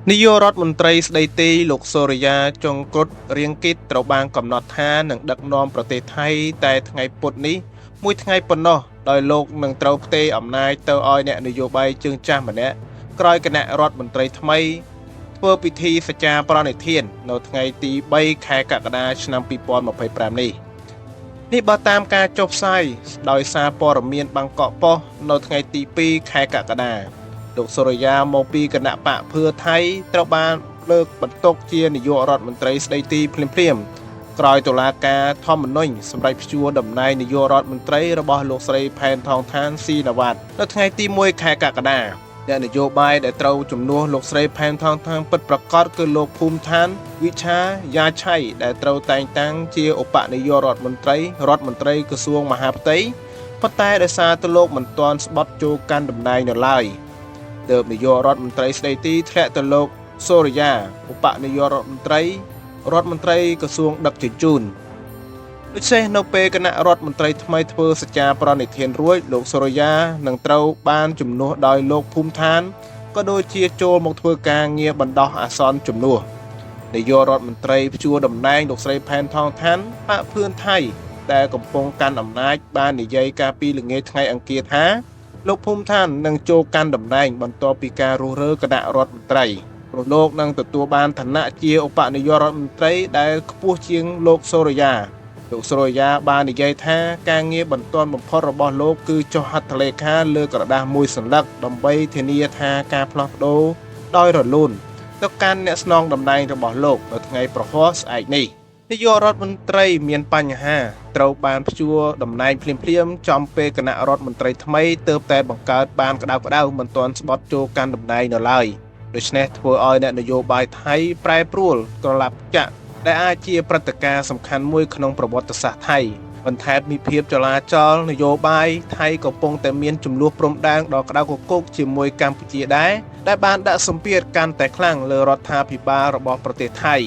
នាយករដ្ឋមន្ត្រីស្ដីទីលោកសូរិយាចុងក្រុតរៀងគិតត្រូវបានកំណត់ថានឹងដឹកនាំប្រទេសថៃតែថ្ងៃពុធនេះមួយថ្ងៃប៉ុណ្ណោះដោយលោកនឹងត្រូវផ្ទេរអំណាចទៅឲ្យអ្នកនយោបាយជើងចាស់ម្នាក់ក្រោយគណៈរដ្ឋមន្ត្រីថ្មីធ្វើពិធីសច្ចាប្រណិធាននៅថ្ងៃទី3ខែកក្កដាឆ្នាំ2025នេះបើតាមការចុះផ្សាយដោយសារព័ត៌មានបាងកកប៉ុស្តិ៍នៅថ្ងៃទី2ខែកក្កដាលោកសូរិយាមកពីគណៈបកភឿថៃត្រូវបានលើកបន្ទុកជានាយករដ្ឋមន្ត្រីស្ដីទីភ្លាមក្រោយតុលាការធម្មនុញ្ញសម្រាប់ព្យួរតំណែងនាយករដ្ឋមន្ត្រីរបស់លោកស្រីផែនថងឋានស៊ីណាវ៉ាត់នៅថ្ងៃទី1ខែកក្កដាអ្នកនយោបាយដែលត្រូវជំនួសលោកស្រីផែនថងឋានពិតប្រាកដគឺលោកភូមិឋានវិឆាយ៉ាឆៃដែលត្រូវតែងតាំងជាឧបនាយករដ្ឋមន្ត្រីក្រសួងមហាផ្ទៃប៉ុន្តែដោយសារតែលោកមិនទាន់ស្បត់ចូលកាន់តំណែងនៅឡើយទើបនាយករដ្ឋមន្ត្រីស្ដីទីធ្លាក់ទៅលោកសូរិយាឧបនាយករដ្ឋមន្ត្រីក្រសួងដឹកជញ្ជូនដូច្នេះនៅពេលគណៈរដ្ឋមន្ត្រីថ្មីធ្វើសច្ចាប្រណិធានរួចលោកសូរិយានឹងត្រូវបានជំនួសដោយលោកភូមិឋានក៏ដូចជាចូលមកធ្វើការងារបណ្ដោះអាសន្នជំនួសនាយករដ្ឋមន្ត្រីព្យួរតំណែងលោកស្រីផែនថងឋានបកភឿនថៃដែលកំពុងកាន់អំណាចបាននិយាយកាលពីល្ងាចថ្ងៃអង្គារថាលោកភូមិឋាននឹងចូលកាន់តំណែងបន្ទាប់ពីការរុះរើគណៈរដ្ឋមន្ត្រីព្រោះលោកនឹងទទួលបានឋានៈជាឧបនាយករដ្ឋមន្ត្រីដែលខ្ពស់ជាងលោកសូរិយាបាននិយាយថាការងារបន្ទាន់បំផុតរបស់លោកគឺចុះហត្ថលេខាលើក្រដាសមួយសន្លឹកដើម្បីធានាថាការផ្លាស់ប្ដូរដោយរលូនទៅកាន់អ្នកស្នងតំណែងរបស់លោកនៅថ្ងៃប្រហ័សស្អែកនេះនាយករដ្ឋមន្ត្រីមានបញ្ហាត្រូវបានព្យួរតំណែងភ្លាមចំពេលគណៈរដ្ឋមន្ត្រីថ្មីទើបតែបង្កើតបានក្តៅមិនទាន់ស្បត់ចូលកាន់តំណែងនៅឡើយដូច្នេះធ្វើឲ្យអ្នកនយោបាយថៃប្រែប្រួលក្រឡាប់ចាក់ដែលអាចជាព្រឹត្តិការណ៍សំខាន់មួយក្នុងប្រវត្តិសាស្ត្រថៃបន្ថែមពីភាពចលាចលនយោបាយថៃកំពុងតែមានចំនួនព្រំដែនដ៏ក្តៅគគុកជាមួយកម្ពុជាដែលបានដាក់សម្ពាធកាន់តែខ្លាំងលើរដ្ឋាភិបាលរបស់ប្រទេសថៃ